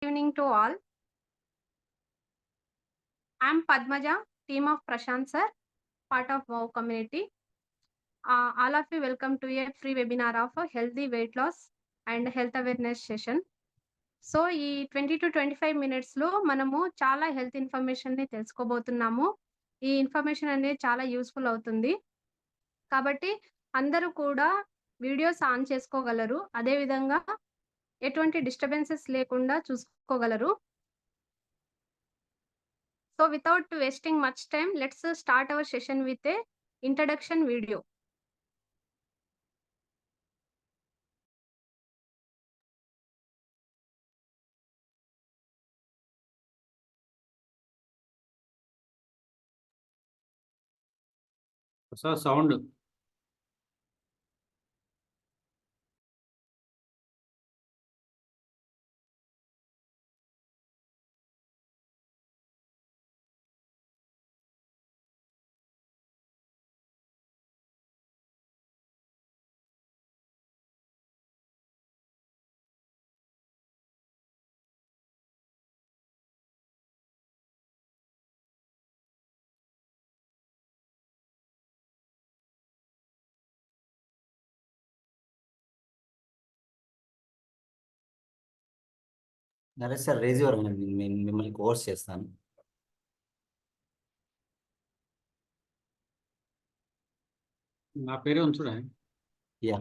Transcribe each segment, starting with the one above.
Evening to all. I'm Padmaja, team of Prashant sir, part of WOW community. All of you welcome to a free webinar of healthy weight loss and health awareness session. So ఈ 20 to 25 మినిట్స్‌లో మనము చాలా health ఇన్ఫర్మేషన్‌ని తెలుసుకోబోతున్నాము. ఈ information అనేది చాలా useful అవుతుంది. కాబట్టి అందరూ కూడా వీడియోస్ ఆన్ చేసుకోగలరు. అదే విధంగా ఎటువంటి డిస్టర్బెన్సెస్ లేకుండా చూసుకోగలరు. So without wasting much time, let's start our session with a introduction video. Sound. Naresh sir raise your hand, నేను మిమ్మల్ని కోర్స్ చేస్తాను. నా పేరే ఉంచుడా? Yeah,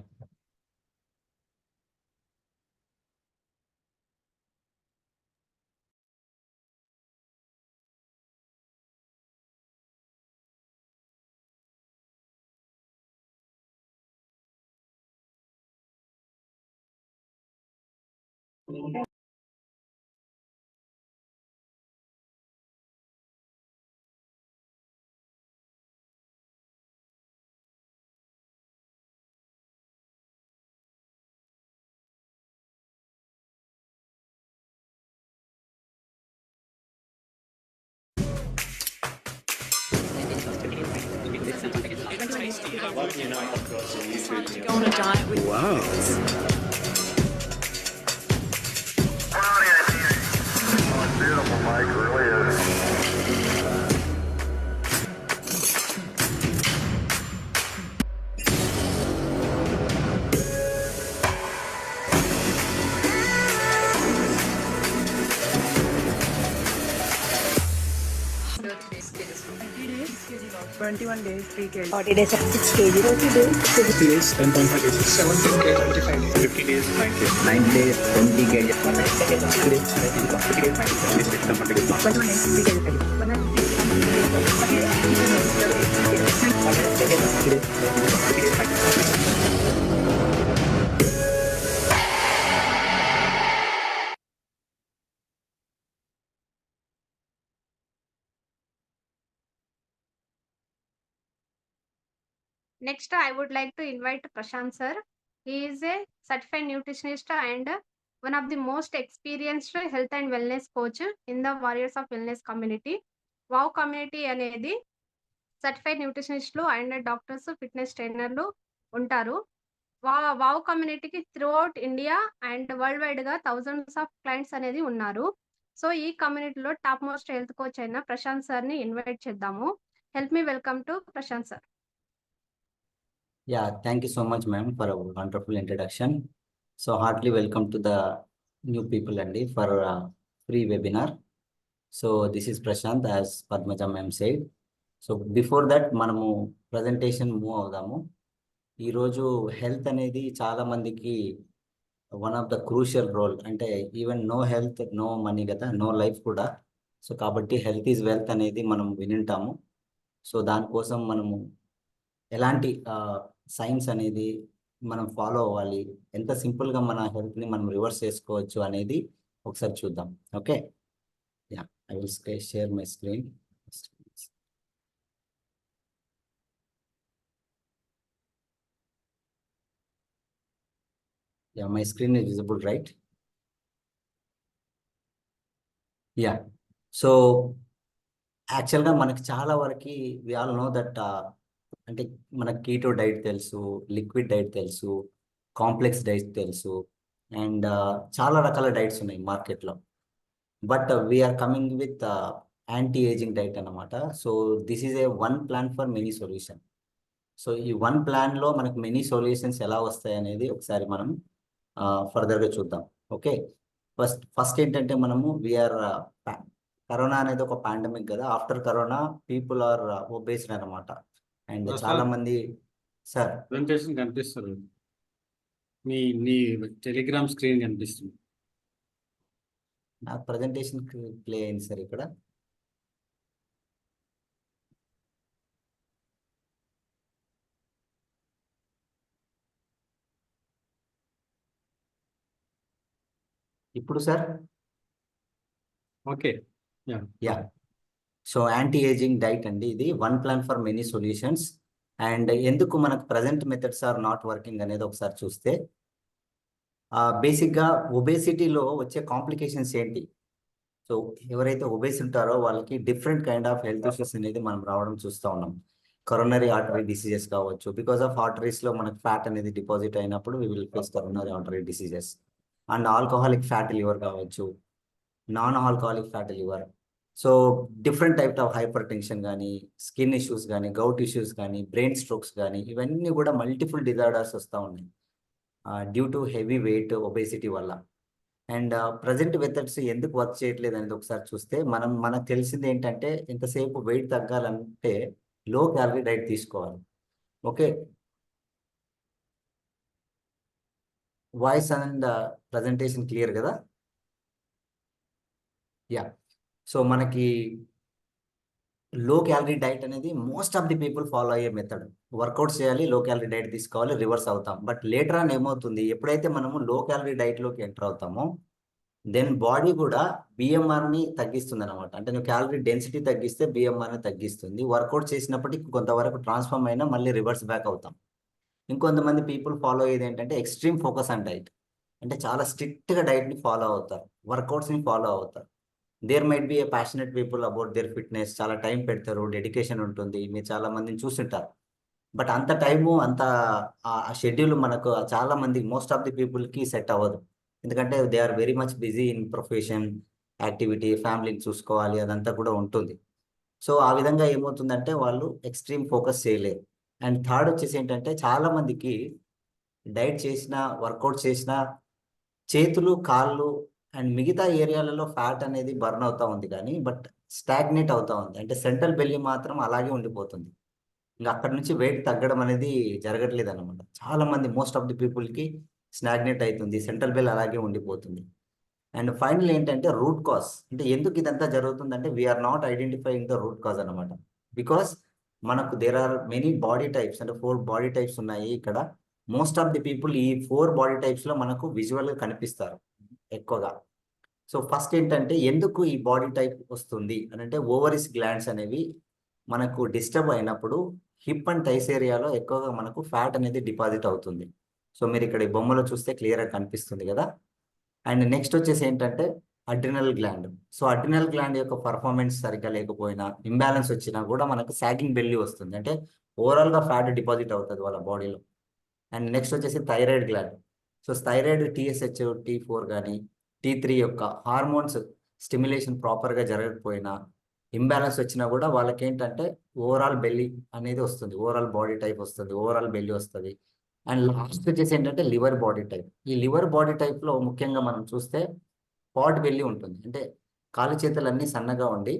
Go on a diet with Wow. Beautiful, Mike, really is. days, 21 days, 3 kg. 40 days of 6 kg. 40 days, 50 days, 10.5 kg. 17 kg, 25 days. 50 days, 9 kg. 9 days, 20 kg. 60 days, 50 days, 9 kg. 50 days, 10.5 kg. 21 days, 3 kg. 50 days, 9 kg. Next, I would like to invite Prashant sir. He is a certified nutritionist and one of the most experienced health and wellness coach in the Warriors of Wellness community. WOW community అనేది certified న్యూట్రిషనిస్టులు and doctors, fitness ట్రైనర్లు ఉంటారు. Wow కమ్యూనిటీకి throughout India and world వైడ్గా thousands of clients అనేది ఉన్నారు. So ఈ కమ్యూనిటీలో top most health coach అయిన ప్రశాంత్ సార్ని ఇన్వైట్ చేద్దాము. Help me welcome to Prashant sir. Yeah, thank you so much ma'am for a wonderful introduction. So heartly welcome to the new people అండి for free webinar. So this is Prashant, as Padmaja ma'am said. So before that మనము presentation move అవుదాము. ఈరోజు health అనేది చాలా మందికి one of the crucial role. అంటే even no health no money కదా, no life కూడా. సో కాబట్టి హెల్త్ ఈజ్ వెల్త్ అనేది మనం వినింటాము. సో దానికోసం మనము ఎలాంటి సైన్స్ అనేది మనం ఫాలో అవ్వాలి, ఎంత సింపుల్గా మన హెల్త్ని మనం రివర్స్ చేసుకోవచ్చు అనేది ఒకసారి చూద్దాం. Okay, yeah, I will share my screen. Yeah, my screen is visible, right? Yeah. So యాక్చువల్గా మనకి చాలా వరకు వి ఆల్ నో దట్, అంటే మనకి కీటో డైట్ తెలుసు, లిక్విడ్ డైట్ తెలుసు, కాంప్లెక్స్ డైట్ తెలుసు, అండ్ చాలా రకాల డైట్స్ ఉన్నాయి మార్కెట్లో. But we are coming with anti aging diet అన్నమాట. So this is a one plan for many solution. So ఈ వన్ ప్లాన్లో మనకు మెనీ సొల్యూషన్స్ ఎలా వస్తాయి అనేది ఒకసారి మనం ఫర్దర్గా చూద్దాం. ఓకే, ఫస్ట్ ఏంటంటే మనము వీఆర్ కరోనా అనేది ఒక పాండమిక్ కదా. ఆఫ్టర్ కరోనా పీపుల్ ఆర్ ఒబేస్డ్ అనమాట. And Sir. చాలా మంది సార్ ప్రెజెంటేషన్ కనిపిస్తుంది. నీ టెలిగ్రామ్ స్క్రీన్ కనిపిస్తుంది. నాకు ప్రజెంటేషన్ ప్లే అయింది సార్ ఇక్కడ. ఇప్పుడు sir okay. Yeah, so anti aging diet అండి ఇది, one plan for many solutions. And ఎందుకు మనకు present methods are not working అనేది ఒకసారి చూస్తే, బేసిక్గా ఒబేసిటీలో వచ్చే కాంప్లికేషన్స్ ఏంటి? సో ఎవరైతే ఒబేస్ ఉంటారో వాళ్ళకి different kind of health issues అనేది మనం రావడం చూస్తూ ఉన్నాం. కరోనరీ ఆర్టరీ డిసీజెస్ కావచ్చు, బికాస్ ఆఫ్ ఆర్టరీస్లో మనకు ఫ్యాట్ అనేది డిపాజిట్ అయినప్పుడు we will face coronary artery diseases. And alcoholic fatty liver కావచ్చు, non alcoholic fatty liver. So different type of hypertension కానీ, స్కిన్ ఇష్యూస్ కానీ, గౌట్ ఇష్యూస్ కానీ, brain strokes కానీ, ఇవన్నీ కూడా మల్టిపుల్ డిజార్డర్స్ వస్తూ ఉన్నాయి due to heavy weight obesity వల్ల. అండ్ ప్రజెంట్ మెథడ్స్ ఎందుకు వర్క్ చేయట్లేదు అనేది ఒకసారి చూస్తే, మనకు తెలిసింది ఏంటంటే ఎంతసేపు వెయిట్ తగ్గాలంటే లో క్యాలరీ డైట్ తీసుకోవాలి. Okay, voice and presentation clear కదా? యా, సో మనకి లో క్యాలరీ డైట్ అనేది most of the people follow అయ్యే మెథడ్. వర్కౌట్స్ చేయాలి, లో క్యాలరీ డైట్ తీసుకోవాలి, రివర్స్ అవుతాం. బట్ లేటర్ ఆన్ ఏమవుతుంది, ఎప్పుడైతే మనము లో క్యాలరీ డైట్లోకి ఎంటర్ అవుతామో దెన్ బాడీ కూడా బిఎంఆర్ని తగ్గిస్తుంది అనమాట. అంటే నువ్వు క్యాలరీ డెన్సిటీ తగ్గిస్తే బిఎంఆర్ని తగ్గిస్తుంది. వర్కౌట్ చేసినప్పటికీ కొంతవరకు ట్రాన్స్ఫార్మ్ అయినా మళ్ళీ రివర్స్ బ్యాక్ అవుతాం. ఇంకొంతమంది పీపుల్ ఫాలో అయ్యేది ఏంటంటే ఎక్స్ట్రీమ్ ఫోకస్ ఆన్ డైట్, అంటే చాలా స్ట్రిక్ట్గా డైట్ని ఫాలో అవుతారు, వర్కౌట్స్ని ఫాలో అవుతారు. There might be a passionate people about their fitness, చాలా టైం పెడతారు, డెడికేషన్ ఉంటుంది, మీరు చాలా మందిని చూస్తుంటారు. బట్ అంత టైము అంత ఆ షెడ్యూల్ మనకు చాలా మంది మోస్ట్ ఆఫ్ ది పీపుల్కి సెట్ అవ్వదు. ఎందుకంటే they are very much busy in profession, activity, ఫ్యామిలీని చూసుకోవాలి, అదంతా కూడా ఉంటుంది. సో ఆ విధంగా ఏమవుతుందంటే వాళ్ళు ఎక్స్ట్రీమ్ ఫోకస్ చేయలేరు. అండ్ థర్డ్ వచ్చేసి ఏంటంటే చాలా మందికి డైట్ చేసినా, వర్కౌట్ చేసినా చేతులు, కాళ్ళు అండ్ మిగతా ఏరియాలలో ఫ్యాట్ అనేది బర్న్ అవుతా ఉంది కానీ బట్ స్టాగ్నేట్ అవుతా ఉంది. అంటే సెంట్రల్ బెల్లీ మాత్రం అలాగే ఉండిపోతుంది. ఇంకా అక్కడ నుంచి వెయిట్ తగ్గడం అనేది జరగట్లేదు అనమాట. చాలా మంది మోస్ట్ ఆఫ్ ది పీపుల్కి స్టాగ్నేట్ అవుతుంది, సెంట్రల్ బెల్ అలాగే ఉండిపోతుంది. అండ్ ఫైనల్ ఏంటంటే రూట్ కాజ్, అంటే ఎందుకు ఇదంతా జరుగుతుందంటే we're not identifying the root cause అనమాట. బికాస్ మనకు there are many body types, అంటే 4 బాడీ టైప్స్ ఉన్నాయి ఇక్కడ. మోస్ట్ ఆఫ్ ది పీపుల్ ఈ 4 బాడీ టైప్స్లో మనకు విజువల్గా కనిపిస్తారు ఎక్కువగా. సో ఫస్ట్ ఏంటంటే ఎందుకు ఈ బాడీ టైప్ వస్తుంది అని అంటే ఓవరీస్ గ్లాండ్స్ అనేవి మనకు డిస్టర్బ్ అయినప్పుడు హిప్ అండ్ థైస్ ఏరియాలో ఎక్కువగా మనకు ఫ్యాట్ అనేది డిపాజిట్ అవుతుంది. సో మీరు ఇక్కడ ఈ బొమ్మలో చూస్తే క్లియర్గా కనిపిస్తుంది కదా. అండ్ నెక్స్ట్ వచ్చేసి ఏంటంటే adrenal gland. So adrenal gland యొక్క పర్ఫార్మెన్స్ సరిగ్గా లేకపోయినా, ఇంబ్యాలెన్స్ వచ్చినా కూడా మనకు సాగింగ్ బెల్లీ వస్తుంది, అంటే ఓవరాల్గా ఫ్యాట్ డిపాజిట్ అవుతుంది వాళ్ళ బాడీలో. అండ్ నెక్స్ట్ వచ్చేసి thyroid gland. So thyroid TSH, T4 కానీ T3 యొక్క హార్మోన్స్ స్టిమ్యులేషన్ ప్రాపర్గా జరగకపోయినా, ఇంబ్యాలెన్స్ వచ్చినా కూడా వాళ్ళకి ఏంటంటే ఓవరాల్ బెల్లీ అనేది వస్తుంది, ఓవరాల్ బాడీ టైప్ వస్తుంది, ఓవరాల్ బెల్లీ వస్తుంది. అండ్ లాస్ట్ వచ్చేసి ఏంటంటే లివర్ బాడీ టైప్. ఈ లివర్ బాడీ టైప్లో ముఖ్యంగా మనం చూస్తే పాట్ బెల్లీ ఉంటుంది, అంటే కాలు చేతులు అన్నీ సన్నగా ఉండి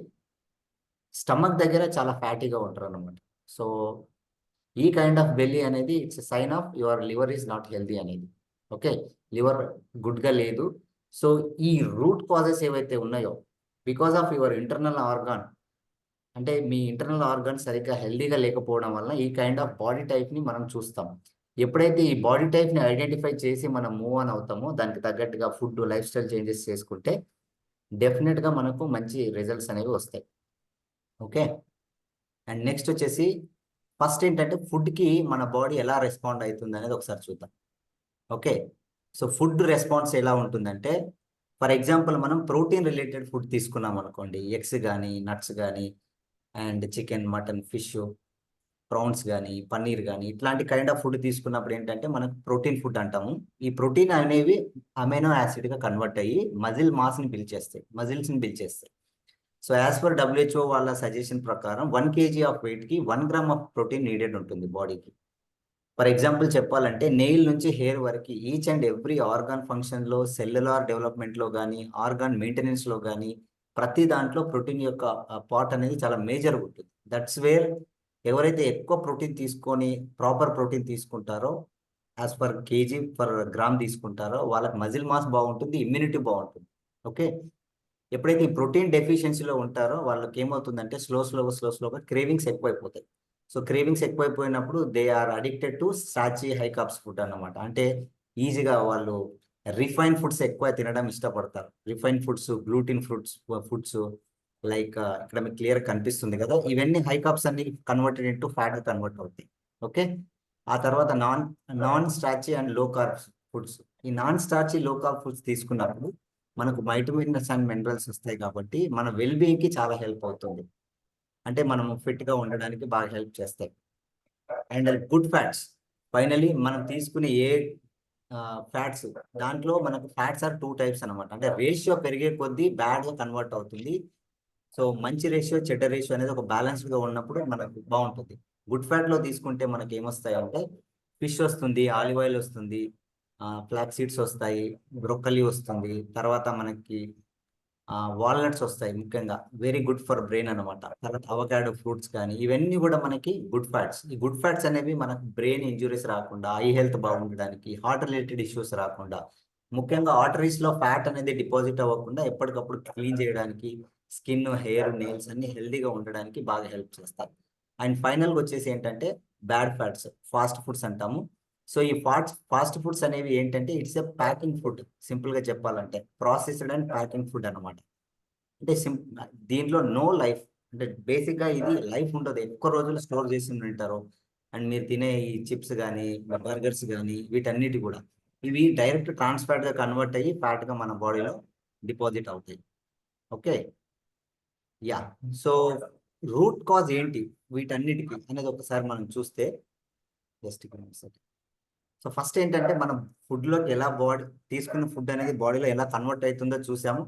స్టమక్ దగ్గర చాలా ఫ్యాటీగా ఉంటారు అనమాట. సో ఈ కైండ్ ఆఫ్ బెల్లీ అనేది it's sign of your liver is not healthy అనేది. ఓకే, లివర్ గుడ్గా లేదు. సో ఈ రూట్ కాజెస్ ఏవైతే ఉన్నాయో because of your internal organ, అంటే మీ ఇంటర్నల్ ఆర్గాన్ సరిగ్గా హెల్దీగా లేకపోవడం వల్ల ఈ కైండ్ ఆఫ్ బాడీ టైప్ని మనం చూస్తాం. ఎప్పుడైతే ఈ బాడీ టైప్ని ఐడెంటిఫై చేసి మనం మూవ్ ఆన్ అవుతామో దానికి తగ్గట్టుగా ఫుడ్, లైఫ్ స్టైల్ చేంజెస్ చేసుకుంటే డెఫినెట్గా మనకు మంచి రిజల్ట్స్ అనేవి వస్తాయి. ఓకే, అండ్ నెక్స్ట్ వచ్చేసి ఫస్ట్ ఏంటంటే ఫుడ్కి మన బాడీ ఎలా రెస్పాండ్ అవుతుంది అనేది ఒకసారి చూద్దాం. ఓకే, సో ఫుడ్ రెస్పాన్స్ ఎలా ఉంటుందంటే, ఫర్ ఎగ్జాంపుల్ మనం ప్రోటీన్ రిలేటెడ్ ఫుడ్ తీసుకున్నాం అనుకోండి, ఎగ్స్ కానీ, నట్స్ కానీ, and chicken, mutton, fish, prawns కానీ పన్నీర్ కానీ ఇట్లాంటి కైండ్ ఆఫ్ ఫుడ్ తీసుకున్నప్పుడు ఏంటంటే మనకు ప్రోటీన్ ఫుడ్ అంటాము. ఈ ప్రోటీన్ అనేవి అమైనో యాసిడ్గా కన్వర్ట్ అయ్యి మజిల్ మాస్ని బిల్డ్ చేస్తాయి, మజిల్స్ని బిల్డ్ చేస్తాయి. సో యాజ్ పర్ WHO వాళ్ళ సజెషన్ ప్రకారం 1 kg ఆఫ్ వెయిట్కి 1 గ్రామ్ ఆఫ్ ప్రోటీన్ నీడెడ్ ఉంటుంది బాడీకి. ఫర్ ఎగ్జాంపుల్ చెప్పాలంటే నెయిల్ నుంచి హెయిర్ వరకు ఈచ్ అండ్ ఎవ్రీ ఆర్గాన్ ఫంక్షన్లో, సెల్యులార్ డెవలప్మెంట్లో కానీ, ఆర్గాన్ మెయింటెనెన్స్లో కానీ ప్రతి దాంట్లో ప్రోటీన్ యొక్క పార్ట్ అనేది చాలా మేజర్గా ఉంటుంది. దట్స్ వేర్ ఎవరైతే ఎక్కువ ప్రోటీన్ తీసుకొని ప్రాపర్ ప్రోటీన్ తీసుకుంటారో as per KG per gram తీసుకుంటారో వాళ్ళకి మజిల్ మాస్ బాగుంటుంది, ఇమ్యూనిటీ బాగుంటుంది. ఓకే, ఎప్పుడైతే ఈ ప్రోటీన్ డెఫిషియన్సీలో ఉంటారో వాళ్ళకి ఏమవుతుందంటే స్లోగా క్రేవింగ్స్ ఎక్కువైపోతాయి. సో క్రేవింగ్స్ ఎక్కువైపోయినప్పుడు they are addicted to starchy high carbs food అన్నమాట. అంటే ఈజీగా వాళ్ళు రిఫైన్ ఫుడ్స్ ఎక్కువ తినడం ఇష్టపడతారు. Refine foods, gluten foods like ఇక్కడ మీకు క్లియర్ కనిపిస్తుంది కదా, ఇవన్నీ హై కార్బ్స్ అన్ని కన్వర్టెడ్ ఇంటూ ఫ్యాట్ కన్వర్ట్ అవుతాయి. ఓకే, ఆ తర్వాత non starchy and low carbs foods. ఈ non starchy low carb foods తీసుకున్నప్పుడు మనకు వైటమిన్స్ అండ్ మినరల్స్ వస్తాయి కాబట్టి మన వెల్బీయింగ్కి చాలా హెల్ప్ అవుతుంది. అంటే మనము ఫిట్గా ఉండడానికి బాగా హెల్ప్ చేస్తాయి. అండ్ గుడ్ ఫ్యాట్స్, ఫైనలీ మనం తీసుకునే ఏ ఫ్యాట్స్ దాంట్లో మనకు ఫ్యాట్స్ ఆర్ 2 types అనమాట. అంటే రేషియో పెరిగే కొద్దీ బ్యాడ్గా కన్వర్ట్ అవుతుంది. సో మంచి రేషియో, చెడ్డ రేషియో అనేది ఒక బ్యాలెన్స్డ్గా ఉన్నప్పుడు మనకు బాగుంటుంది. గుడ్ ఫ్యాట్లో తీసుకుంటే మనకి ఏమొస్తాయి అంటే ఫిష్ వస్తుంది, ఆలివ్ ఆయిల్ వస్తుంది, ఫ్లాక్స్ సీడ్స్ వస్తాయి, బ్రొక్కలి వస్తుంది, తర్వాత మనకి వాల్నట్స్ వస్తాయి. ముఖ్యంగా వెరీ గుడ్ ఫర్ బ్రెయిన్ అనమాట. తర్వాత అవకాడో ఫ్రూట్స్ కానీ ఇవన్నీ కూడా మనకి గుడ్ ఫ్యాట్స్. ఈ గుడ్ ఫ్యాట్స్ అనేవి మనకు బ్రెయిన్ ఇంజురీస్ రాకుండా, ఐ హెల్త్ బాగుండడానికి, హార్ట్ రిలేటెడ్ ఇష్యూస్ రాకుండా, ముఖ్యంగా ఆర్టరీస్లో ఫ్యాట్ అనేది డిపాజిట్ అవ్వకుండా ఎప్పటికప్పుడు క్లీన్ చేయడానికి, స్కిన్, హెయిర్, నెయిల్స్ అన్ని హెల్తీగా ఉండడానికి బాగా హెల్ప్ చేస్తాయి. అండ్ ఫైనల్గా వచ్చేసి ఏంటంటే బ్యాడ్ ఫ్యాట్స్, ఫాస్ట్ ఫుడ్స్ అంటాము. సో ఈ ఫాస్ట్ ఫుడ్స్ అనేవి ఏంటంటే ఇట్స్ ఎ ప్యాకింగ్ ఫుడ్. సింపుల్గా చెప్పాలంటే ప్రాసెస్డ్ అండ్ ప్యాకింగ్ ఫుడ్ అనమాట. అంటే దీంట్లో నో లైఫ్, అంటే బేసిక్గా ఇది లైఫ్ ఉండదు. ఎక్కువ రోజులు స్టోర్ చేసి ఉంటారు. అండ్ మీరు తినే ఈ చిప్స్ కానీ, బర్గర్స్ కానీ వీటన్నిటి కూడా ఇవి డైరెక్ట్ ట్రాన్స్ఫాట్గా కన్వర్ట్ అయ్యి ఫ్యాట్గా మన బాడీలో డిపాజిట్ అవుతాయి. Okay, yeah. So root cause ఏంటి వీటన్నిటికి అనేది ఒకసారి మనం చూస్తే జస్ట్ సో ఫస్ట్ ఏంటంటే మనం ఫుడ్లోకి ఎలా తీసుకున్న ఫుడ్ అనేది బాడీలో ఎలా కన్వర్ట్ అవుతుందో చూసాము.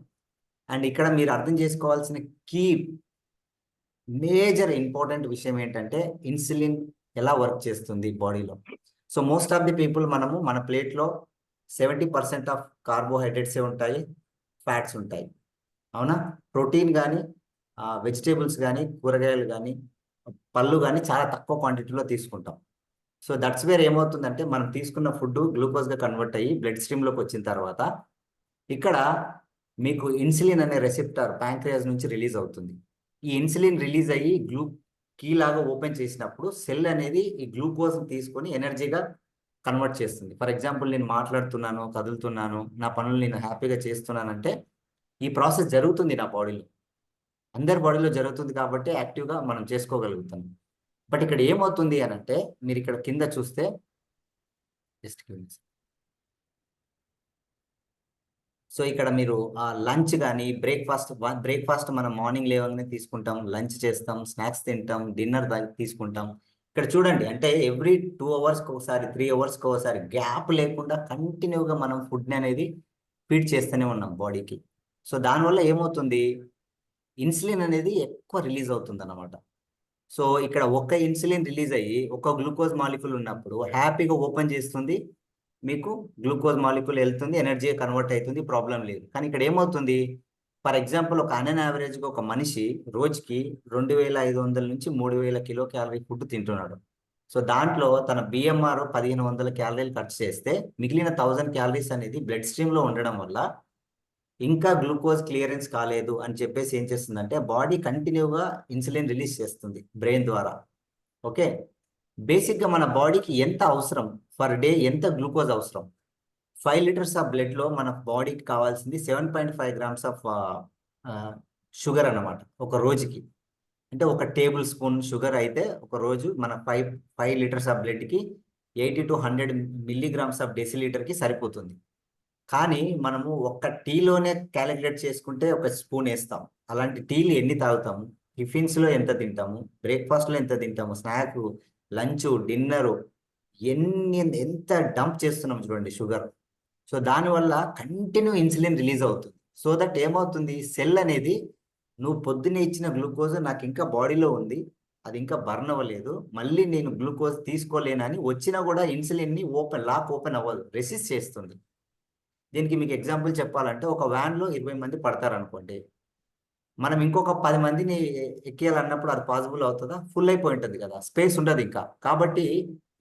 అండ్ ఇక్కడ మీరు అర్థం చేసుకోవాల్సిన కీ మేజర్ ఇంపార్టెంట్ విషయం ఏంటంటే ఇన్సులిన్ ఎలా వర్క్ చేస్తుంది బాడీలో. So most of the people మన ప్లేట్లో 70% ఆఫ్ కార్బోహైడ్రేట్సే ఉంటాయి, ఫ్యాట్స్ ఉంటాయి. అవునా? ప్రోటీన్ కానీ, వెజిటేబుల్స్ కానీ, కూరగాయలు కానీ, పళ్ళు కానీ చాలా తక్కువ క్వాంటిటీలో తీసుకుంటాం. సో దట్స్ వేర్ ఏమవుతుందంటే మనం తీసుకున్న ఫుడ్ గ్లూకోజ్గా కన్వర్ట్ అయ్యి బ్లడ్ స్ట్రీమ్లోకి వచ్చిన తర్వాత ఇక్కడ మీకు ఇన్సులిన్ అనే రెసిప్టార్ ప్యాంక్రియాస్ నుంచి రిలీజ్ అవుతుంది. ఈ ఇన్సులిన్ రిలీజ్ అయ్యి కీ లాగా ఓపెన్ చేసినప్పుడు సెల్ అనేది ఈ గ్లూకోజ్ తీసుకొని ఎనర్జీగా కన్వర్ట్ చేస్తుంది. ఫర్ ఎగ్జాంపుల్ నేను మాట్లాడుతున్నాను, కదులుతున్నాను, నా పనులు నేను హ్యాపీగా చేస్తున్నానంటే ఈ ప్రాసెస్ జరుగుతుంది నా బాడీలో, అందరి బాడీలో జరుగుతుంది కాబట్టి యాక్టివ్గా మనం చేసుకోగలుగుతాం. బట్ ఇక్కడ ఏమవుతుంది అని అంటే మీరు ఇక్కడ కింద చూస్తే జస్ట్ సో ఇక్కడ మీరు లంచ్ కానీ బ్రేక్ఫాస్ట్ మనం మార్నింగ్ లేవగానే తీసుకుంటాం, లంచ్ చేస్తాం, స్నాక్స్ తింటాం, డిన్నర్ తీసుకుంటాం. ఇక్కడ చూడండి, అంటే ఎవ్రీ 2 అవర్స్కి ఒకసారి, 3 అవర్స్కి ఒకసారి గ్యాప్ లేకుండా కంటిన్యూగా మనం ఫుడ్ని అనేది ఫీడ్ చేస్తూనే ఉన్నాం బాడీకి. సో దానివల్ల ఏమవుతుంది, ఇన్సులిన్ అనేది ఎక్కువ రిలీజ్ అవుతుంది అన్నమాట. సో ఇక్కడ ఒక ఇన్సులిన్ రిలీజ్ అయ్యి ఒక గ్లూకోజ్ మాలిక్యూల్ ఉన్నప్పుడు హ్యాపీగా ఓపెన్ చేస్తుంది, మీకు గ్లూకోజ్ మాలిక్యూల్ వెళ్తుంది, ఎనర్జీ కన్వర్ట్ అవుతుంది, ప్రాబ్లం లేదు. కానీ ఇక్కడ ఏమవుతుంది, ఫర్ ఎగ్జాంపుల్ ఒక అన్ యావరేజ్గా ఒక మనిషి రోజుకి 2500 నుంచి 3000 కిలో క్యాలరీ ఫుడ్ తింటున్నాడు. సో దాంట్లో తన BMR 1500 క్యాలరీలు ఖర్చు చేస్తే మిగిలిన 1000 క్యాలరీస్ అనేది బ్లడ్ స్ట్రీమ్లో ఉండడం వల్ల ఇంకా గ్లూకోజ్ క్లియరెన్స్ కాలేదు అని చెప్పేసి ఏం చేస్తుందంటే బాడీ కంటిన్యూగా ఇన్సులిన్ రిలీజ్ చేస్తుంది బ్రెయిన్ ద్వారా. ఓకే, బేసిక్గా మన బాడీకి ఎంత అవసరం, పర్ డే ఎంత గ్లూకోజ్ అవసరం, 5 లీటర్స్ ఆఫ్ బ్లడ్లో మన బాడీకి కావాల్సింది 7.5 grams ఆఫ్ షుగర్ అన్నమాట ఒక రోజుకి. అంటే ఒక టేబుల్ స్పూన్ షుగర్ అయితే ఒక రోజు మన 5 లీటర్స్ ఆఫ్ బ్లడ్కి 80 to 100 milligrams ఆఫ్ డెసిలీటర్కి సరిపోతుంది. కానీ మనము ఒక్క టీలోనే క్యాలిక్యులేట్ చేసుకుంటే ఒక స్పూన్ వేస్తాం. అలాంటి టీలు ఎన్ని తాగుతాము? టిఫిన్స్లో ఎంత తింటాము, బ్రేక్ఫాస్ట్లో ఎంత తింటాము, స్నాక్, లంచ్, డిన్నరు, ఎంత డంప్ చేస్తున్నాం చూడండి షుగర్. సో దానివల్ల కంటిన్యూ ఇన్సులిన్ రిలీజ్ అవుతుంది. సో దట్ ఏమవుతుంది, సెల్ అనేది నువ్వు పొద్దున్నే ఇచ్చిన గ్లూకోజ్ నాకు ఇంకా బాడీలో ఉంది, అది ఇంకా బర్న్ అవ్వలేదు, మళ్ళీ నేను గ్లూకోజ్ తీసుకోలేనని వచ్చినా కూడా ఇన్సులిన్ని లాక్ ఓపెన్ అవ్వదు, రెసిస్ట్ చేస్తుంది. దీనికి మీకు ఎగ్జాంపుల్ చెప్పాలంటే ఒక వ్యాన్లో 20 మంది పడతారు అనుకోండి, మనం ఇంకొక 10 మందిని ఎక్కియాలన్నప్పుడు అది పాసిబుల్ అవుతుందా? ఫుల్ అయిపోయి ఉంటుంది కదా, స్పేస్ ఉండదు ఇంకా. కాబట్టి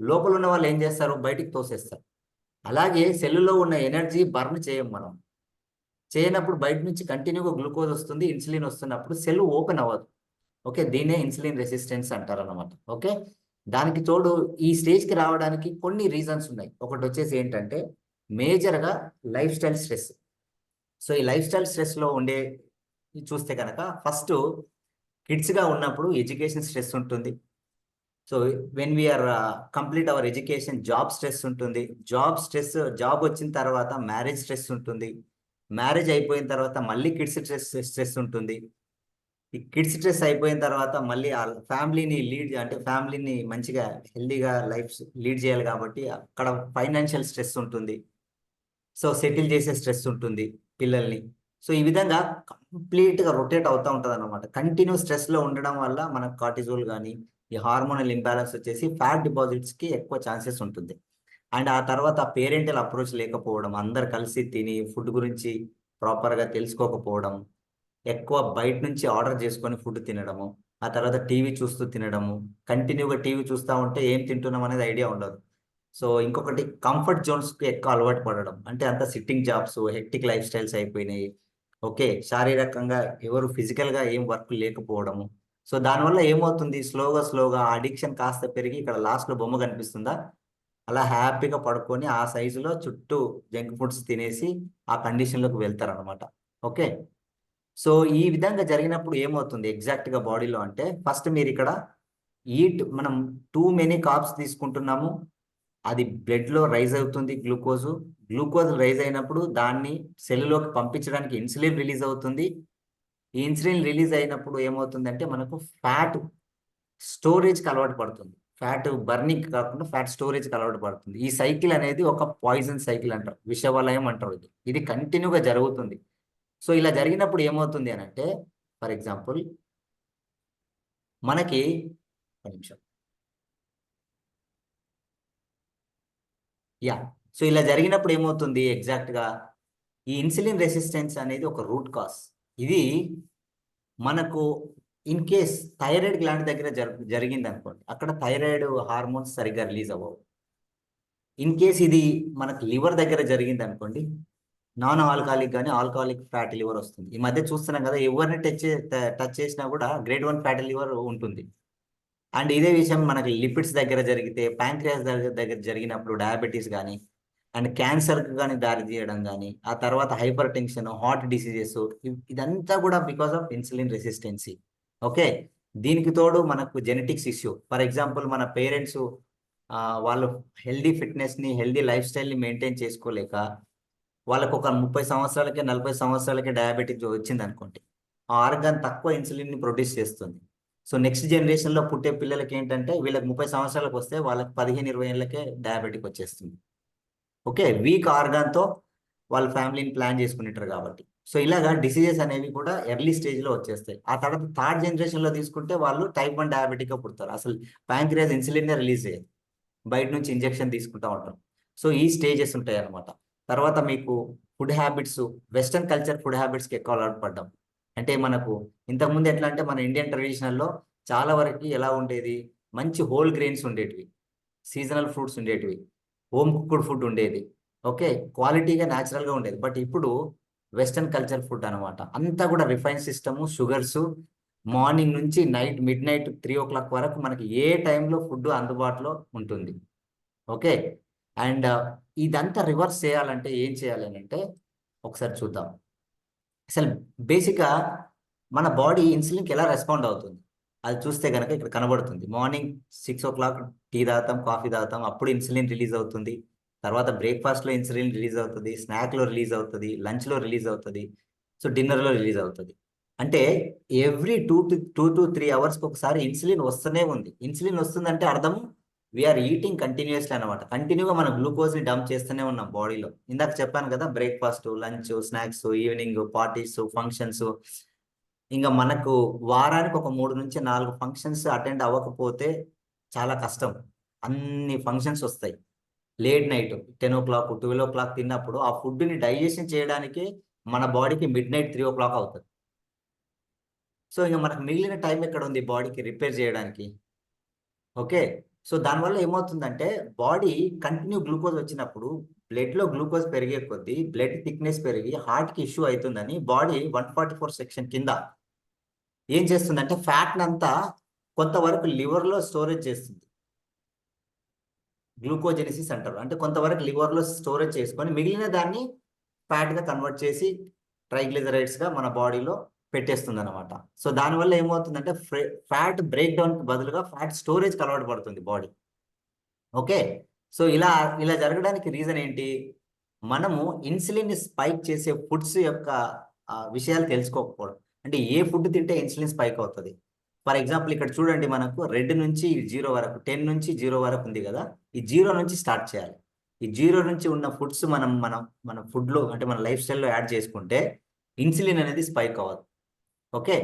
లోపల ఉన్న వాళ్ళు ఏం చేస్తారు, బయటికి తోసేస్తారు. అలాగే సెల్లులో ఉన్న ఎనర్జీ బర్న్ చేయం మనం. చేయనప్పుడు బయట నుంచి కంటిన్యూగా గ్లూకోజ్ వస్తుంది, ఇన్సులిన్ వస్తున్నప్పుడు సెల్ ఓపెన్ అవ్వదు. ఓకే, దీన్నే ఇన్సులిన్ రెసిస్టెన్స్ అంటారు అన్నమాట. ఓకే, దానికి తోడు ఈ స్టేజ్కి రావడానికి కొన్ని రీజన్స్ ఉన్నాయి. ఒకటి వచ్చేసి ఏంటంటే మేజర్గా లైఫ్ స్టైల్ స్ట్రెస్. సో ఈ లైఫ్ స్టైల్ స్ట్రెస్లో ఉండే చూస్తే కనుక ఫస్ట్ కిడ్స్గా ఉన్నప్పుడు ఎడ్యుకేషన్ స్ట్రెస్ ఉంటుంది. So when we're complete our education, job stress ఉంటుంది. జాబ్ వచ్చిన తర్వాత మ్యారేజ్ స్ట్రెస్ ఉంటుంది. మ్యారేజ్ అయిపోయిన తర్వాత మళ్ళీ కిడ్స్ స్ట్రెస్ ఉంటుంది. ఈ కిడ్స్ స్ట్రెస్ అయిపోయిన తర్వాత మళ్ళీ ఫ్యామిలీని మంచిగా హెల్దీగా లైఫ్ లీడ్ చేయాలి కాబట్టి అక్కడ ఫైనాన్షియల్ స్ట్రెస్ ఉంటుంది. సో సెటిల్ చేసే స్ట్రెస్ ఉంటుంది పిల్లల్ని. సో ఈ విధంగా కంప్లీట్గా రొటేట్ అవుతూ ఉంటుంది అనమాట. కంటిన్యూ స్ట్రెస్లో ఉండడం వల్ల మనకు కార్టిజోల్ కానీ ఈ హార్మోనల్ ఇంబ్యాలెన్స్ వచ్చేసి ఫ్యాట్ డిపాజిట్స్కి ఎక్కువ ఛాన్సెస్ ఉంటుంది. అండ్ ఆ తర్వాత పేరెంటల్ అప్రోచ్ లేకపోవడం, అందరు కలిసి తిని ఫుడ్ గురించి ప్రాపర్గా తెలుసుకోకపోవడం, ఎక్కువ బయట నుంచి ఆర్డర్ చేసుకొని ఫుడ్ తినడము, ఆ తర్వాత టీవీ చూస్తూ తినడము, కంటిన్యూగా టీవీ చూస్తూ ఉంటే ఏం తింటున్నాం అనేది ఐడియా ఉండదు. సో ఇంకొకటి కంఫర్ట్ జోన్స్కి ఎక్కువ అలవాటు పడడం, అంటే అంత sitting jobs, hectic life styles అయిపోయినాయి. ఓకే, శారీరకంగా ఎవరు ఫిజికల్గా ఏం వర్క్ లేకపోవడము. సో దానివల్ల ఏమవుతుంది, స్లోగా అడిక్షన్ కాస్త పెరిగి ఇక్కడ లాస్ట్లో బొమ్మ కనిపిస్తుందా, అలా హ్యాపీగా పడుకొని ఆ సైజులో చుట్టూ జంక్ ఫుడ్స్ తినేసి ఆ కండిషన్లోకి వెళ్తారు అనమాట. ఓకే, సో ఈ విధంగా జరిగినప్పుడు ఏమవుతుంది ఎగ్జాక్ట్గా బాడీలో అంటే, ఫస్ట్ మీరు ఇక్కడ మనం టూ మెనీ కార్బ్స్ తీసుకుంటున్నాము, అది బ్లడ్లో రైజ్ అవుతుంది గ్లూకోజ్ రైజ్ అయినప్పుడు దాన్ని సెల్లులోకి పంపించడానికి ఇన్సులిన్ రిలీజ్ అవుతుంది. ఈ ఇన్సులిన్ రిలీజ్ అయినప్పుడు ఏమవుతుందంటే మనకు ఫ్యాట్ స్టోరేజ్కి అలవాటు పడుతుంది. ఫ్యాట్ బర్నింగ్ కాకుండా ఫ్యాట్ స్టోరేజ్కి అలవాటు పడుతుంది. ఈ సైకిల్ అనేది ఒక పాయిజన్ సైకిల్ అంటారు, విషవలయం అంటారు. ఇది కంటిన్యూగా జరుగుతుంది. సో ఇలా జరిగినప్పుడు ఏమవుతుంది అని అంటే, ఫర్ ఎగ్జాంపుల్ మనకి ఒక నిమిషం, సో ఇలా జరిగినప్పుడు ఏమవుతుంది ఎగ్జాక్ట్గా, ఈ ఇన్సులిన్ రెసిస్టెన్స్ అనేది ఒక రూట్ కాజ్. ఇది మనకు ఇన్ కేస్ థైరాయిడ్ గ్లాండ్ దగ్గర జరిగింది అనుకోండి, అక్కడ థైరాయిడ్ హార్మోన్స్ సరిగ్గా రిలీజ్ అవ్వవు. ఇన్ కేస్ ఇది మనకు లివర్ దగ్గర జరిగింది అనుకోండి, నాన్ ఆల్కహాలిక్ కానీ ఆల్కహాలిక్ ఫ్యాటీ లివర్ వస్తుంది. ఈ మధ్య చూస్తున్నాం కదా, ఎవరిని టచ్ చేసినా కూడా గ్రేడ్ 1 ఫ్యాటీ లివర్ ఉంటుంది. అండ్ ఇదే విషయం మనకి లిపిడ్స్ దగ్గర జరిగితే, ప్యాంక్రియాస్ దగ్గర జరిగినప్పుడు డయాబెటీస్ కానీ అండ్ క్యాన్సర్కి కానీ దారి తీయడం కానీ, ఆ తర్వాత హైపర్ టెన్షన్, హార్ట్ డిసీజెస్, ఇదంతా కూడా because of insulin resistancy. Okay, దీనికి తోడు మనకు జెనెటిక్స్ ఇష్యూ. ఫర్ ఎగ్జాంపుల్ మన పేరెంట్స్ వాళ్ళు హెల్దీ ఫిట్నెస్ని, హెల్దీ లైఫ్ స్టైల్ని మెయింటైన్ చేసుకోలేక వాళ్ళకు ఒక 30 సంవత్సరాలకే 40 సంవత్సరాలకే డయాబెటిక్ వచ్చింది అనుకోండి, ఆ ఆర్గాన్ తక్కువ ఇన్సులిన్ని ప్రొడ్యూస్ చేస్తుంది. సో నెక్స్ట్ జనరేషన్లో పుట్టే పిల్లలకి ఏంటంటే, వీళ్ళకి 30 సంవత్సరాలకు వస్తే వాళ్ళకి 15-20 ఏళ్ళకే డయాబెటిక్ వచ్చేస్తుంది. ఓకే, వీక్ ఆర్గాన్తో వాళ్ళ ఫ్యామిలీని ప్లాన్ చేసుకుంటారు కాబట్టి. సో ఇలాగా డిసీజెస్ అనేవి కూడా ఎర్లీ స్టేజ్లో వచ్చేస్తాయి. ఆ తర్వాత థర్డ్ జనరేషన్లో తీసుకుంటే వాళ్ళు టైప్ 1 డయాబెటిక్గా పుడతారు. అసలు ప్యాంక్రియాస్ ఇన్సులిన్నే రిలీజ్ చేయదు, బయట నుంచి ఇంజెక్షన్ తీసుకుంటూ ఉంటాం. సో ఈ స్టేజెస్ ఉంటాయి అన్నమాట. తర్వాత మీకు food habits, western culture food హ్యాబిట్స్కి ఎక్కువ అలవాటు పడ్డాం. అంటే మనకు ఇంతకుముందు ఎట్లా అంటే, మన ఇండియన్ ట్రెడిషనల్లో చాలా వరకు ఎలా ఉండేది, మంచి హోల్ గ్రెయిన్స్ ఉండేటివి, సీజనల్ ఫ్రూట్స్ ఉండేటివి, హోమ్ కుక్డ్ ఫుడ్ ఉండేది. ఓకే, క్వాలిటీగా న్యాచురల్గా ఉండేది. బట్ ఇప్పుడు వెస్టర్న్ కల్చర్ ఫుడ్ అనమాట, అంతా కూడా రిఫైన్ సిస్టము, షుగర్స్, మార్నింగ్ నుంచి మిడ్ నైట్ 3 o'clock వరకు మనకి ఏ టైంలో ఫుడ్ అందుబాటులో ఉంటుంది. ఓకే, అండ్ ఇదంతా రివర్స్ చేయాలంటే ఏం చేయాలి అని అంటే, ఒకసారి చూద్దాం. అసలు బేసిక్గా మన బాడీ ఇన్సులిన్కి ఎలా రెస్పాండ్ అవుతుంది అది చూస్తే కనుక ఇక్కడ కనబడుతుంది. మార్నింగ్ 6 o'clock టీ తాగుతాం, కాఫీ తాగుతాం, అప్పుడు ఇన్సులిన్ రిలీజ్ అవుతుంది. తర్వాత బ్రేక్ఫాస్ట్లో ఇన్సులిన్ రిలీజ్ అవుతుంది, స్నాక్లో రిలీజ్ అవుతుంది, లంచ్లో రిలీజ్ అవుతుంది, సో డిన్నర్లో రిలీజ్ అవుతుంది. అంటే ఎవ్రీ 2 to 3 అవర్స్కి ఒకసారి ఇన్సులిన్ వస్తూనే ఉంది. ఇన్సులిన్ వస్తుందంటే అర్థం వీఆర్ ఈటింగ్ కంటిన్యూస్లీ అనమాట. కంటిన్యూగా మనం గ్లూకోజ్ని డంప్ చేస్తూనే ఉన్నాం బాడీలో. ఇందాక చెప్పాను కదా, breakfast, lunch, snacks, evening parties, functions. ఇంకా మనకు వారానికి ఒక 3 నుంచి 4 ఫంక్షన్స్ అటెండ్ అవ్వకపోతే చాలా కష్టం. అన్ని ఫంక్షన్స్ వస్తాయి. లేట్ నైట్ 10 o'clock 12 o'clock తిన్నప్పుడు ఆ ఫుడ్ని డైజెషన్ చేయడానికి మన బాడీకి midnight 3 o'clock అవుతుంది. సో ఇంకా మనకు మిగిలిన టైం ఎక్కడ ఉంది బాడీకి రిపేర్ చేయడానికి? ఓకే, సో దానివల్ల ఏమవుతుందంటే బాడీ కంటిన్యూ గ్లూకోజ్ వచ్చినప్పుడు బ్లడ్లో గ్లూకోజ్ పెరిగే కొద్దీ బ్లడ్ థిక్నెస్ పెరిగి హార్ట్కి ఇష్యూ అవుతుందని బాడీ 144 సెక్షన్ కింద ఏం చేస్తుందంటే ఫ్యాట్ని అంతా కొంతవరకు లివర్లో స్టోరేజ్ చేస్తుంది. గ్లూకోజెనిసిస్ అంటారు. అంటే కొంతవరకు లివర్లో స్టోరేజ్ చేసుకొని మిగిలిన దాన్ని ఫ్యాట్గా కన్వర్ట్ చేసి ట్రైగ్లిజరైడ్స్గా మన బాడీలో పెట్టేస్తుంది అనమాట. సో దానివల్ల ఏమవుతుందంటే ఫ్యాట్ బ్రేక్ డౌన్కి బదులుగా ఫ్యాట్ స్టోరేజ్కి అలవాటు పడుతుంది బాడీ. ఓకే, సో ఇలా జరగడానికి రీజన్ ఏంటి? మనము ఇన్సులిన్ స్పైక్ చేసే ఫుడ్స్ యొక్క విషయాలు తెలుసుకోకపోవడం. అంటే ఏ ఫుడ్ తింటే ఇన్సులిన్ స్పైక్ అవుతుంది. ఫర్ ఎగ్జాంపుల్ ఇక్కడ చూడండి, మనకు 2 నుంచి 0 వరకు 10 నుంచి 0 వరకు ఉంది కదా. ఈ 0 నుంచి స్టార్ట్ చేయాలి. ఈ 0 నుంచి ఉన్న ఫుడ్స్ మన ఫుడ్లో అంటే మన లైఫ్ స్టైల్లో యాడ్ చేసుకుంటే ఇన్సులిన్ అనేది స్పైక్ అవ్వదు. ఓకే,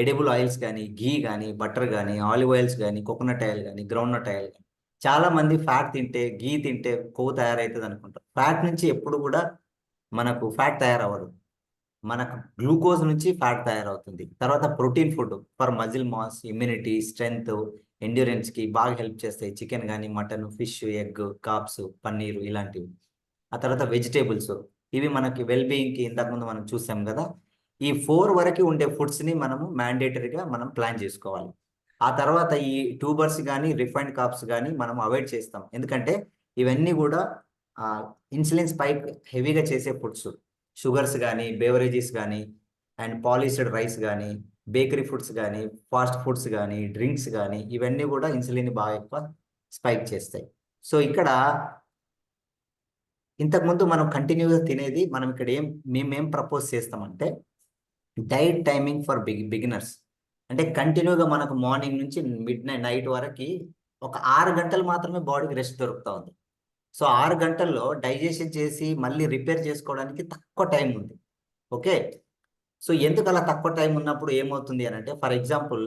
ఎడిబుల్ ఆయిల్స్ కానీ, ఘీ కానీ, బటర్ కానీ, ఆలివ్ ఆయిల్స్ కానీ, కోకోనట్ ఆయిల్ కానీ, గ్రౌండ్నట్ ఆయిల్ కానీ. చాలా మంది ఫ్యాట్ తింటే, ఘీ తింటే కొవ్వు తయారవుతుంది అనుకుంటారు. ఫ్యాట్ నుంచి ఎప్పుడు కూడా మనకు ఫ్యాట్ తయారవ్వదు. మనకు గ్లూకోజ్ నుంచి ఫ్యాట్ తయారవుతుంది. తర్వాత protein food for muscle mass, immunity, strength, ఎండ్యూరెన్స్కి బాగా హెల్ప్ చేస్తాయి. చికెన్ కానీ, mutton, fish, egg, carbs, paneer ఇలాంటివి. ఆ తర్వాత వెజిటేబుల్స్, ఇవి మనకి వెల్బీయింగ్కి ఇంతకుముందు మనం చూసాం కదా. ఈ 4 వరకు ఉండే ఫుడ్స్ని మనము మ్యాండేటరీగా మనం ప్లాన్ చేసుకోవాలి. ఆ తర్వాత ఈ ట్యూబర్స్ కానీ, రిఫైన్డ్ కార్బ్స్ కానీ మనం అవాయిడ్ చేస్తాం. ఎందుకంటే ఇవన్నీ కూడా ఇన్సులిన్ స్పైక్ హెవీగా చేసే ఫుడ్స్. షుగర్స్ కానీ, బేవరేజెస్ కానీ, అండ్ పాలిష్డ్ రైస్ కానీ, బేకరీ ఫుడ్స్ కానీ, ఫాస్ట్ ఫుడ్స్ కానీ, డ్రింక్స్ కానీ, ఇవన్నీ కూడా ఇన్సులిన్ బాగా ఎక్కువ స్పైక్ చేస్తాయి. సో ఇక్కడ ఇంతకుముందు మనం కంటిన్యూగా తినేది, మనం ఇక్కడ మేమేం ప్రపోజ్ చేస్తామంటే డైట్ టైమింగ్ ఫర్ బిగినర్స్. అంటే కంటిన్యూగా మనకు మార్నింగ్ నుంచి నైట్ వరకు ఒక 6 గంటలు మాత్రమే బాడీకి రెస్ట్ దొరుకుతూ ఉంది. సో 6 గంటల్లో డైజెషన్ చేసి మళ్ళీ రిపేర్ చేసుకోవడానికి తక్కువ టైం ఉంది. ఓకే, సో ఎందుకు అలా తక్కువ టైం ఉన్నప్పుడు ఏమవుతుంది అని అంటే, ఫర్ ఎగ్జాంపుల్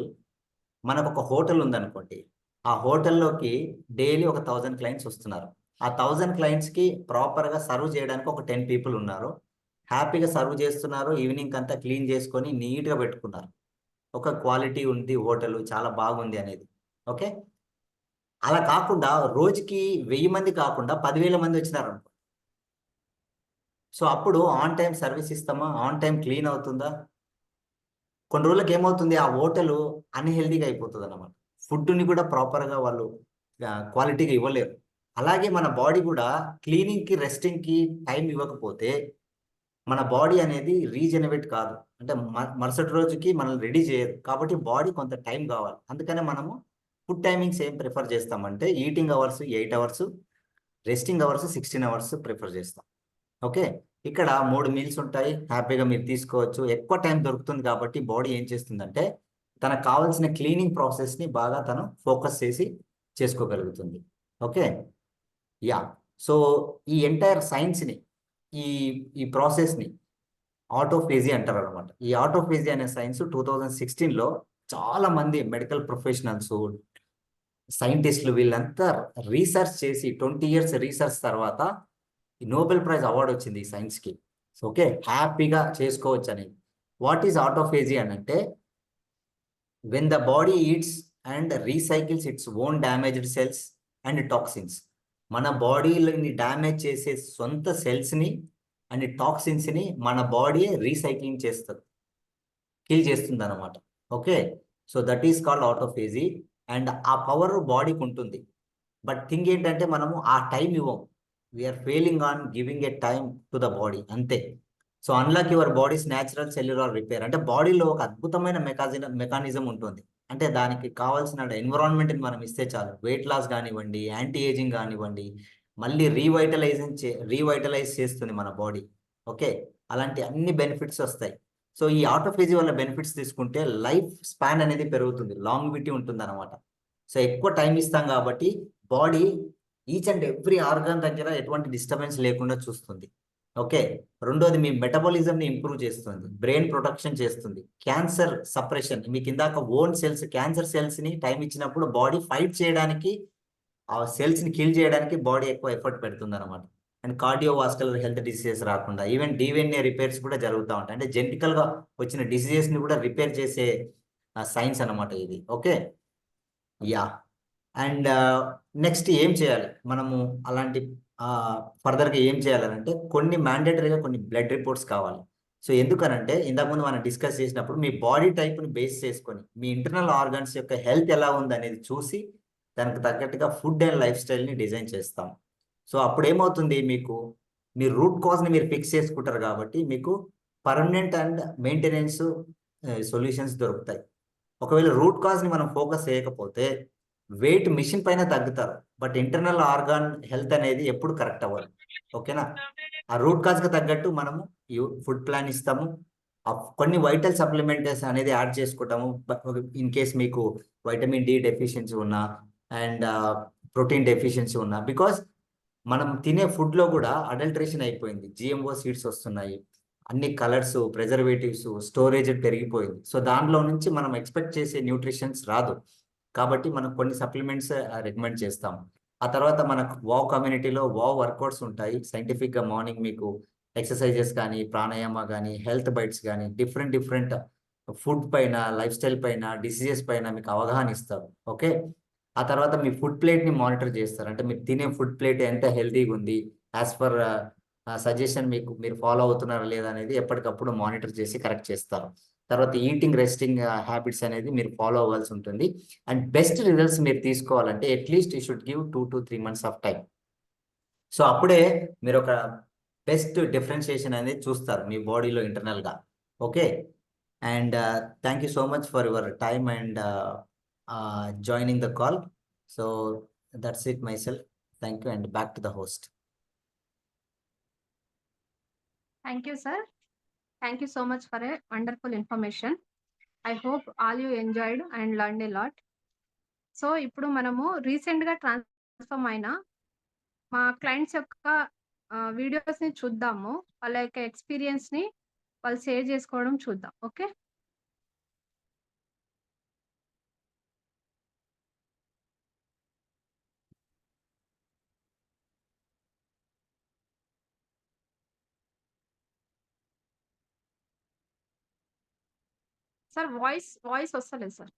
మనకు ఒక హోటల్ ఉందనుకోండి. ఆ హోటల్లోకి డైలీ ఒక 1000 క్లయింట్స్ వస్తున్నారు. ఆ 1000 క్లయింట్స్కి ప్రాపర్గా సర్వ్ చేయడానికి ఒక 10 people ఉన్నారు. హ్యాపీగా సర్వ్ చేస్తున్నారు. ఈవినింగ్ అంతా క్లీన్ చేసుకొని నీట్గా పెట్టుకున్నారు. ఒక క్వాలిటీ ఉంది హోటల్, చాలా బాగుంది అనేది. ఓకే, అలా కాకుండా రోజుకి 1000 మంది కాకుండా 10,000 మంది వచ్చినారు. సో అప్పుడు ఆన్ టైం సర్వీస్ ఇస్తామా? ఆన్ టైం క్లీన్ అవుతుందా? కొన్ని రోజులకి ఏమవుతుంది, ఆ హోటల్ అన్హెల్దీగా అయిపోతుంది అన్నమాట. ఫుడ్ని కూడా ప్రాపర్గా వాళ్ళు క్వాలిటీగా ఇవ్వలేరు. అలాగే మన బాడీ కూడా క్లీనింగ్కి, రెస్టింగ్కి టైం ఇవ్వకపోతే మన బాడీ అనేది రీజనరేట్ కాదు. అంటే మరుసటి రోజుకి మనల్ని రెడీ చేయదు. కాబట్టి బాడీ కొంత టైం కావాలి. అందుకనే మనము ఫుడ్ టైమింగ్స్ ఏం ప్రిఫర్ చేస్తామంటే eating hours 8 hours, resting hours 16 hours prefer చేస్తాం. ఓకే, ఇక్కడ 3 meals ఉంటాయి. హ్యాపీగా మీరు తీసుకోవచ్చు. ఎక్కువ టైం దొరుకుతుంది కాబట్టి బాడీ ఏం చేస్తుందంటే తనకు కావాల్సిన క్లీనింగ్ ప్రాసెస్ని బాగా తను ఫోకస్ చేసి చేసుకోగలుగుతుంది. ఓకే, యా, సో ఈ ఎంటైర్ సైన్స్ని, ఈ ప్రాసెస్ని ఆటోఫేజీ అంటారు అనమాట. ఈ ఆటోఫేజీ అనే సైన్స్ 2016లో చాలా మంది మెడికల్ ప్రొఫెషనల్స్, సైంటిస్టులు వీళ్ళంతా రీసెర్చ్ చేసి 20 years రీసెర్చ్ తర్వాత ఈ నోబెల్ ప్రైజ్ అవార్డు వచ్చింది ఈ సైన్స్కి. ఓకే, హ్యాపీగా చేసుకోవచ్చు అనేది. వాట్ ఈజ్ ఆటోఫేజీ అని అంటే, when the body eats and recycles its own damaged cells and toxins. మన బాడీని డ్యామేజ్ చేసే సొంత సెల్స్ని అండ్ టాక్సిన్స్ని మన బాడీ రీసైక్లింగ్ చేస్తుంది, కిల్ చేస్తుంది అనమాట. Okay, so that is called autophagy. And ఆ పవర్ బాడీకి ఉంటుంది. బట్ థింగ్ ఏంటంటే మనము ఆ టైం ఇవ్వం. We're failing on giving a time to the body, అంతే. So unlock your body's natural cellular repair. అంటే బాడీలో ఒక అద్భుతమైన మెకానిజం ఉంటుంది. అంటే దానికి కావాల్సిన ఎన్విరాన్మెంట్ని మనం ఇస్తే చాలు. వెయిట్ లాస్ కానివ్వండి, యాంటీ ఏజింగ్ కానివ్వండి, మళ్ళీ రీవైటలైజ్ చేస్తుంది మన బాడీ. ఓకే, అలాంటి అన్ని బెనిఫిట్స్ వస్తాయి. సో ఈ ఆటోఫేజీ వల్ల బెనిఫిట్స్ తీసుకుంటే లైఫ్ స్పాన్ అనేది పెరుగుతుంది, లాంగివిటీ ఉంటుంది అనమాట. సో ఎక్కువ టైం ఇస్తాం కాబట్టి body each and every organ దగ్గర ఎటువంటి డిస్టర్బెన్స్ లేకుండా చూస్తుంది. ఓకే, రెండోది మీ మెటబాలిజంని ఇంప్రూవ్ చేస్తుంది, బ్రెయిన్ ప్రొటెక్షన్ చేస్తుంది, క్యాన్సర్ సప్రెషన్. మీకు ఇందాక ఓన్ సెల్స్, క్యాన్సర్ సెల్స్ని టైం ఇచ్చినప్పుడు బాడీ ఫైట్ చేయడానికి, ఆ సెల్స్ని కిల్ చేయడానికి బాడీ ఎక్కువ ఎఫర్ట్ పెడుతుంది అనమాట. అండ్ కార్డియోవాస్కులర్ హెల్త్ డిసీజెస్ రాకుండా ఈవెన్ డిఎన్ఏ రిపేర్స్ కూడా జరుగుతూ ఉంటాయి. అంటే జెనెటికల్గా వచ్చిన డిసీజెస్ని కూడా రిపేర్ చేసే సైన్స్ అనమాట ఇది. Okay, yeah. అండ్ నెక్స్ట్ ఏం చేయాలి మనము, అలాంటి ఫర్దర్గా ఏం చేయాలంటే కొన్ని మ్యాండేటరీగా కొన్ని బ్లడ్ రిపోర్ట్స్ కావాలి. సో ఎందుకనంటే ఇంతకుముందు మనం డిస్కస్ చేసినప్పుడు మీ బాడీ టైప్ని బేస్ చేసుకొని మీ ఇంటర్నల్ ఆర్గాన్స్ యొక్క హెల్త్ ఎలా ఉంది అనేది చూసి దానికి తగ్గట్టుగా ఫుడ్ అండ్ లైఫ్ స్టైల్ని డిజైన్ చేస్తాం. సో అప్పుడు ఏమవుతుంది, మీకు మీ రూట్ కాజ్ని మీరు ఫిక్స్ చేసుకుంటారు కాబట్టి మీకు పర్మనెంట్ అండ్ మెయింటెనెన్స్ సొల్యూషన్స్ దొరుకుతాయి. ఒకవేళ రూట్ కాజ్ని మనం ఫోకస్ చేయకపోతే వెయిట్ మిషన్ పైన తగ్గుతారు, బట్ ఇంటర్నల్ ఆర్గాన్ హెల్త్ అనేది ఎప్పుడు కరెక్ట్ అవ్వదు. ఓకేనా, ఆ రూట్ కాజ్కి తగ్గట్టు మనము ఫుడ్ ప్లాన్ ఇస్తాము, కొన్ని వైటల్ సప్లిమెంట్స్ అనేది యాడ్ చేసుకుంటాము ఇన్ కేస్ మీకు వైటమిన్ డి డెఫిషియన్సీ ఉన్నా అండ్ ప్రోటీన్ డెఫిషియన్సీ ఉన్నా. బికాస్ మనం తినే ఫుడ్లో కూడా అడల్ట్రేషన్ అయిపోయింది, జిఎంఓ సీడ్స్ వస్తున్నాయి, అన్ని కలర్స్, ప్రిజర్వేటివ్స్, స్టోరేజ్ పెరిగిపోయింది. సో దాంట్లో నుంచి మనం ఎక్స్పెక్ట్ చేసే న్యూట్రిషన్స్ రాదు. కాబట్టి మనం కొన్ని సప్లిమెంట్స్ రికమెండ్ చేస్తాం. ఆ తర్వాత మనకు వావ్ కమ్యూనిటీలో వావ్ వర్కౌట్స్ ఉంటాయి. సైంటిఫిక్గా మార్నింగ్ మీకు ఎక్సర్సైజెస్ కానీ, ప్రాణాయామ కానీ, హెల్త్ బైట్స్ కానీ, డిఫరెంట్ ఫుడ్ పైన, లైఫ్ స్టైల్ పైన, డిసీజెస్ పైన మీకు అవగాహన ఇస్తారు. ఓకే, ఆ తర్వాత మీ ఫుడ్ ప్లేట్ని మానిటర్ చేస్తారు. అంటే మీరు తినే ఫుడ్ ప్లేట్ ఎంత హెల్తీగా ఉంది, యాజ్ పర్ సజెషన్ మీరు ఫాలో అవుతున్నారా లేదా అనేది ఎప్పటికప్పుడు మానిటర్ చేసి కరెక్ట్ చేస్తారు. తర్వాత ఈటింగ్, రెస్టింగ్ హ్యాబిట్స్ అనేది మీరు ఫాలో అవ్వాల్సి ఉంటుంది. అండ్ బెస్ట్ రిజల్ట్స్ మీరు తీసుకోవాలంటే at least you should give 2 to 3 months of time. So అప్పుడే మీరు ఒక బెస్ట్ డిఫరెన్షియేషన్ అనేది చూస్తారు మీ బాడీలో ఇంటర్నల్గా. Okay, and thank you so much for your time and joining the call. So that's it my self. Thank you and back to the host. Thank you, sir. Thank you so much for a wonderful information. I hope all you enjoyed and learned a lot. So ఇప్పుడు మనము రీసెంట్గా transform అయిన మా clients యొక్క వీడియోస్ని చూద్దాము, వాళ్ళ యొక్క ఎక్స్పీరియన్స్ని వాళ్ళు షేర్ చేసుకోవడం చూద్దాం. ఓకే, సార్ వాయిస్ వస్తలేదు సార్.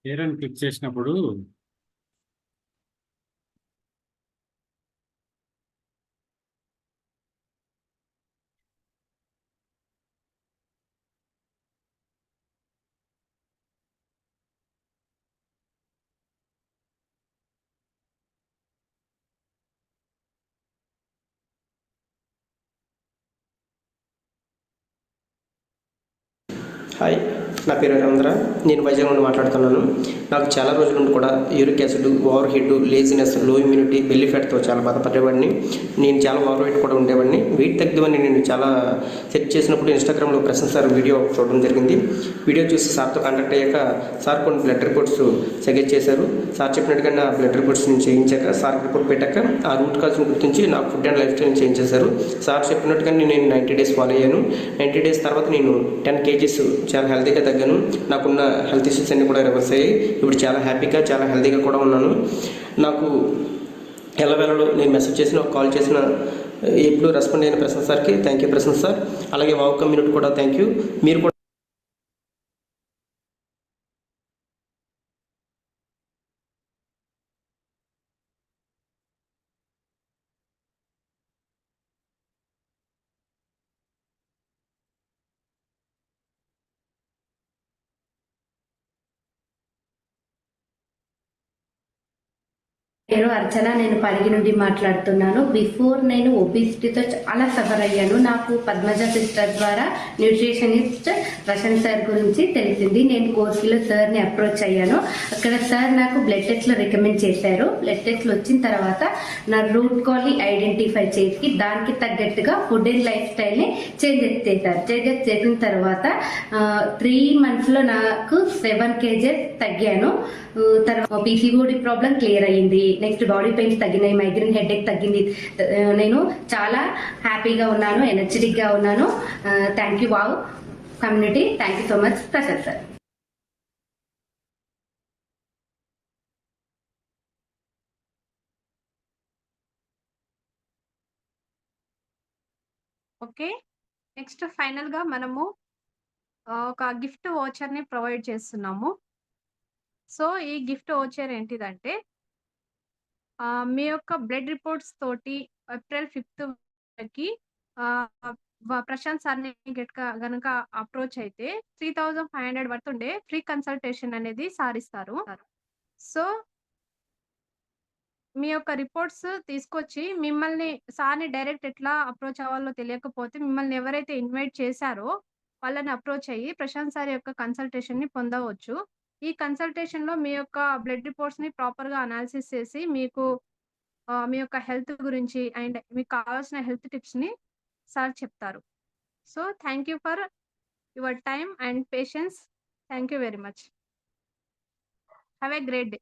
షేర్ అని క్లిక్ చేసినప్పుడు హాయ్, నా పేరు రవీంద్ర. నేను వైజాగ్ నుండి మాట్లాడుతున్నాను. నాకు చాలా రోజుల నుండి కూడా uric acid, over head, laziness, లో ఇమ్యూనిటీ, బెల్లీ ఫ్యాట్తో చాలా బాధపడేవాడిని. నేను చాలా ఓవర్ వెయిట్ కూడా ఉండేవాడిని. వెయిట్ తగ్గిద్దామని నేను చాలా సెర్చ్ చేసినప్పుడు ఇన్స్టాగ్రామ్లో ప్రశాంత్ సార్ వీడియో చూడడం జరిగింది. వీడియో చూసి సార్తో కాంటాక్ట్ అయ్యాక సార్ కొన్ని బ్లడ్ రిపోర్ట్స్ సజెస్ట్ చేశారు. సార్ చెప్పినట్టుగా నా బ్లడ్ రిపోర్ట్స్ నేను చేయించాక, సార్ రిపోర్ట్ పెట్టాక ఆ రూట్ కాజ్ని గుర్తించి నాకు food and life style change చేశారు. సార్ చెప్పినట్టుగా నేను 90 days ఫాలో అయ్యాను. 90 days తర్వాత నేను 10 kgs చాలా హెల్తీగా తగ్గాను. నాకున్న హెల్త్ ఇష్యూస్ అన్నీ కూడా రివర్స్ అయ్యాయి. ఇప్పుడు చాలా హ్యాపీగా, చాలా హెల్తీగా కూడా ఉన్నాను. నాకు ఎల్లవేళలో నేను మెసేజ్ చేసిన, కాల్ చేసిన ఎప్పుడు రెస్పాండ్ అయిన ప్రశాంత్ సార్కి థ్యాంక్ యూ ప్రశాంత్ సార్. అలాగే వావ్ కమ్యూనిటీ కూడా థ్యాంక్ యూ. మీరు కూడా పేరు అర్చన, నేను పరిగి నుండి మాట్లాడుతున్నాను. బిఫోర్ నేను ఒబిసిటీతో చాలా సఫర్ అయ్యాను. నాకు పద్మజ సిస్టర్ ద్వారా న్యూట్రిషనిస్ట్ ప్రశాంత్ సార్ గురించి తెలిసింది. నేను కోర్సులో సార్ని అప్రోచ్ అయ్యాను. అక్కడ సార్ నాకు బ్లడ్ టెస్ట్లు రికమెండ్ చేశారు. బ్లడ్ టెస్ట్లు వచ్చిన తర్వాత నా రూట్ కాల్ని ఐడెంటిఫై చేసి దానికి తగ్గట్టుగా ఫుడ్ అండ్ లైఫ్ స్టైల్ని చేంజ్ చేశారు. చేంజ్ చేసిన తర్వాత 3 monthsలో నాకు 7 kgs తగ్గాను. తర్వాత పీసీఓడి ప్రాబ్లం క్లియర్ అయ్యింది. నెక్స్ట్ బాడీ పెయిన్స్ తగ్గినాయి, మైగ్రేన్ హెడేక్ తగ్గింది. నేను చాలా హ్యాపీగా ఉన్నాను, ఎనర్జెటిక్గా ఉన్నాను. Thank you wow community, thank you so much Prasad sir. Okay, next ఫైనల్గా మనము ఒక గిఫ్ట్ వోచర్ని ప్రొవైడ్ చేస్తున్నాము. సో ఈ గిఫ్ట్ వోచర్ ఏంటిదంటే మీ యొక్క బ్లడ్ రిపోర్ట్స్ తోటి April 5th ప్రశాంత్ సార్ని గనక అప్రోచ్ అయితే 3500 వర్త్ ఉండే ఫ్రీ కన్సల్టేషన్ అనేది సార్ ఇస్తారు. సో మీ యొక్క రిపోర్ట్స్ తీసుకొచ్చి మిమ్మల్ని సార్ని డైరెక్ట్ ఎట్లా అప్రోచ్ అవ్వాలో తెలియకపోతే మిమ్మల్ని ఎవరైతే ఇన్వైట్ చేశారో వాళ్ళని అప్రోచ్ అయ్యి ప్రశాంత్ సార్ యొక్క కన్సల్టేషన్ని పొందవచ్చు. ఈ కన్సల్టేషన్లో మీ యొక్క బ్లడ్ రిపోర్ట్స్ని ప్రాపర్గా అనాలిసిస్ చేసి మీకు మీ యొక్క హెల్త్ గురించి అండ్ మీకు కావాల్సిన హెల్త్ టిప్స్ని సార్ చెప్తారు. So thank you for your time and patience. Thank you very much. Have a great day.